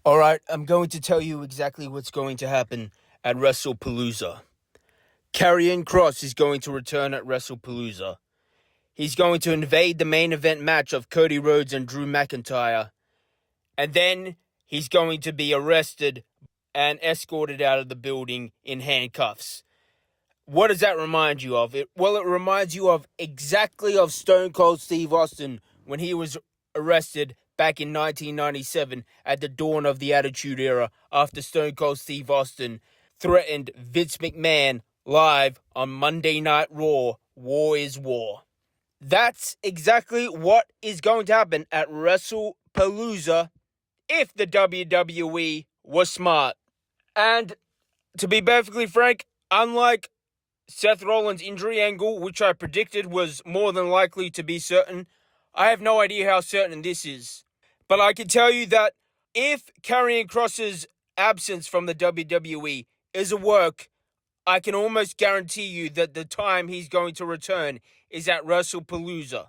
Alright, I'm going to tell you exactly what's going to happen at WrestlePalooza. KARRION KROSS is going to return at WrestlePalooza. He's going to invade the main event match of Cody Rhodes and Drew McIntyre. And then he's going to be arrested and escorted out of the building in handcuffs. What does that remind you of? It reminds you of exactly of Stone Cold Steve Austin when he was arrested back in 1997 at the dawn of the Attitude Era after Stone Cold Steve Austin threatened Vince McMahon live on Monday Night Raw. War is war. That's exactly what is going to happen at WrestlePalooza if the WWE was smart. And to be perfectly frank, unlike Seth Rollins' injury angle, which I predicted was more than likely to be certain, I have no idea how certain this is. But I can tell you that if KARRION KROSS's absence from the WWE is a work, I can almost guarantee you that the time he's going to return is at WrestlePalooza.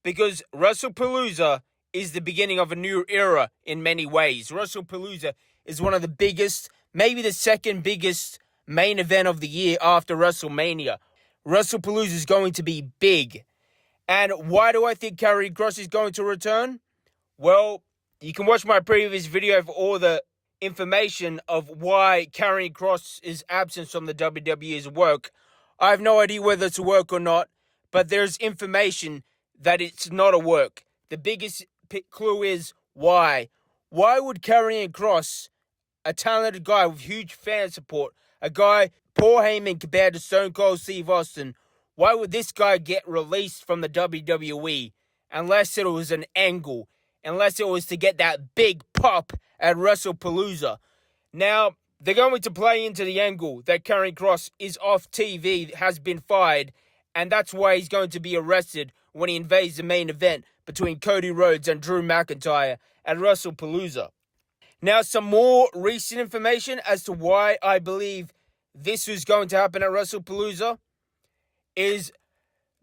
Because WrestlePalooza is the beginning of a new era in many ways. WrestlePalooza is one of the biggest, maybe the second biggest main event of the year after WrestleMania. WrestlePalooza is going to be big. And why do I think KARRION KROSS is going to return? Well, you can watch my previous video for all the information of why KARRION KROSS' absence from the WWE is a work. I have no idea whether it's a work or not, but there's information that it's not a work. The biggest clue is why. Why would KARRION KROSS, a talented guy with huge fan support, a guy Paul Heyman compared to Stone Cold Steve Austin, why would this guy get released from the WWE unless it was an angle, unless it was to get that big pop at WrestlePalooza? Now, they're going to play into the angle that KARRION KROSS is off TV, has been fired, and that's why he's going to be arrested when he invades the main event between Cody Rhodes and Drew McIntyre at WrestlePalooza. Now, some more recent information as to why I believe this is going to happen at WrestlePalooza is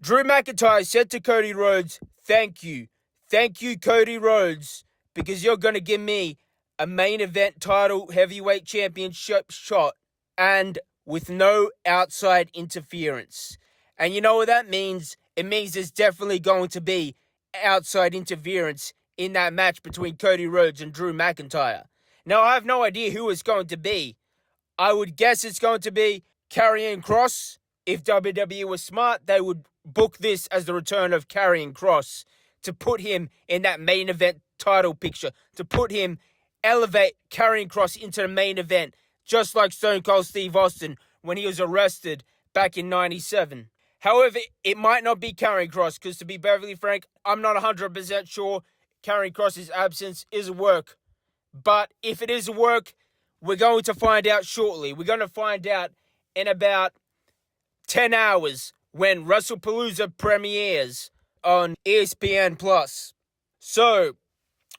Drew McIntyre said to Cody Rhodes, thank you, Cody Rhodes, because you're going to give me a main event title heavyweight championship shot and with no outside interference. And you know what that means? It means there's definitely going to be outside interference in that match between Cody Rhodes and Drew McIntyre. Now, I have no idea who it's going to be. I would guess it's going to be KARRION KROSS. If WWE was smart, they would book this as the return of KARRION KROSS to put him in that main event title picture, to put him, elevate KARRION KROSS into the main event, just like Stone Cold Steve Austin when he was arrested back in 97. However, it might not be KARRION KROSS, because to be perfectly frank, I'm not 100% sure KARRION KROSS' absence is a work. But if it is a work, we're going to find out shortly. We're going to find out in about 10 hours when WrestlePalooza premieres on ESPN+. So,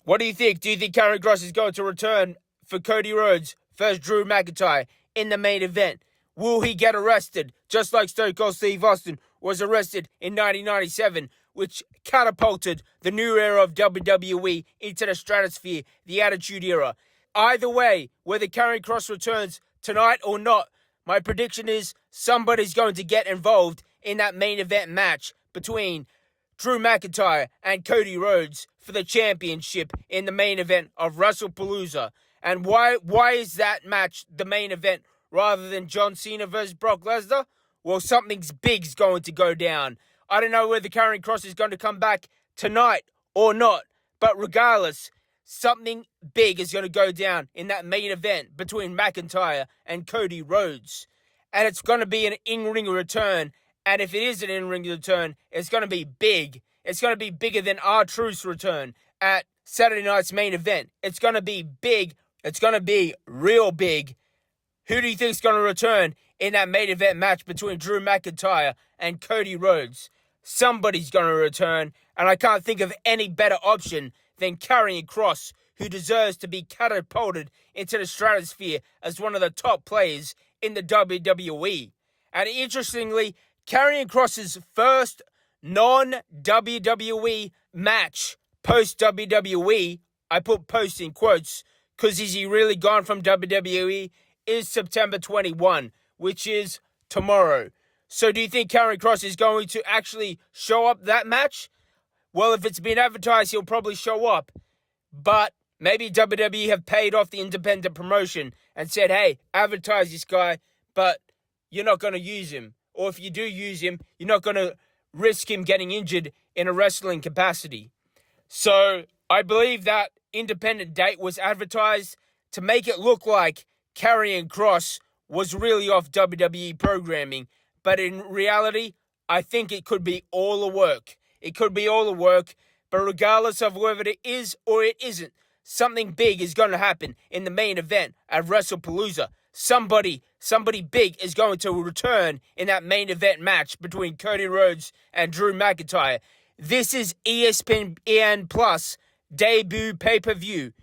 what do you think? Do you think KARRION KROSS is going to return for Cody Rhodes versus Drew McIntyre in the main event? Will he get arrested, just like Stone Cold Steve Austin was arrested in 1997, which catapulted the new era of WWE into the stratosphere, the Attitude Era? Either way, whether KARRION KROSS returns tonight or not, my prediction is somebody's going to get involved in that main event match between Drew McIntyre and Cody Rhodes for the championship in the main event of WrestlePalooza. And why is that match the main event rather than John Cena versus Brock Lesnar? Well, something big's going to go down. I don't know whether KARRION KROSS is going to come back tonight or not, but regardless, something big is going to go down in that main event between McIntyre and Cody Rhodes. And it's going to be an in-ring return. And if it is an in-ring return, it's going to be big. It's going to be bigger than R-Truth's return at Saturday night's main event. It's going to be big. It's going to be real big. Who do you think is going to return in that main event match between Drew McIntyre and Cody Rhodes? Somebody's going to return, and I can't think of any better option than KARRION KROSS, who deserves to be catapulted into the stratosphere as one of the top players in the WWE. And interestingly, KARRION KROSS' first non-WWE match post-WWE, I put post in quotes, because is he really gone from WWE, is September 21, which is tomorrow. So do you think Karrion Kross is going to actually show up that match? Well, if it's been advertised, he'll probably show up. But maybe WWE have paid off the independent promotion and said, hey, advertise this guy, but you're not going to use him. Or if you do use him, you're not going to risk him getting injured in a wrestling capacity. So I believe that independent date was advertised to make it look like Karrion Kross was really off WWE programming. But in reality, I think it could be all a work. It could be all a work. But regardless of whether it is or it isn't, something big is going to happen in the main event at WrestlePalooza. Somebody big is going to return in that main event match between Cody Rhodes and Drew McIntyre. This is ESPN Plus debut pay-per-view.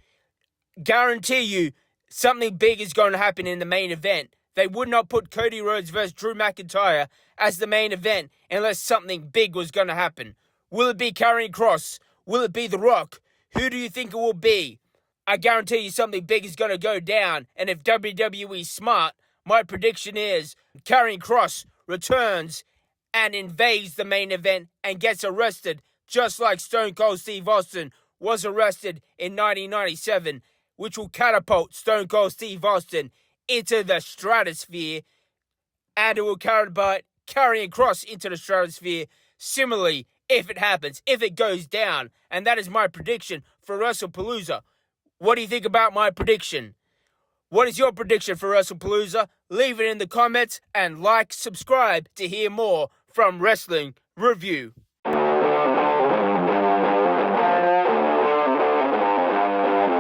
Guarantee you something big is going to happen in the main event. They would not put Cody Rhodes versus Drew McIntyre as the main event unless something big was going to happen. Will it be Karrion Kross? Will it be The Rock? Who do you think it will be? I guarantee you something big is going to go down. And if WWE's smart, my prediction is Karrion Kross returns and invades the main event and gets arrested, just like Stone Cold Steve Austin was arrested in 1997, which will catapult Stone Cold Steve Austin into the stratosphere, and it will catapult Karrion Kross into the stratosphere similarly if it happens, if it goes down. And that is my prediction for WrestlePalooza. What do you think about my prediction? What is your prediction for WrestlePalooza? Leave it in the comments and like, subscribe to hear more from Wrestling Review.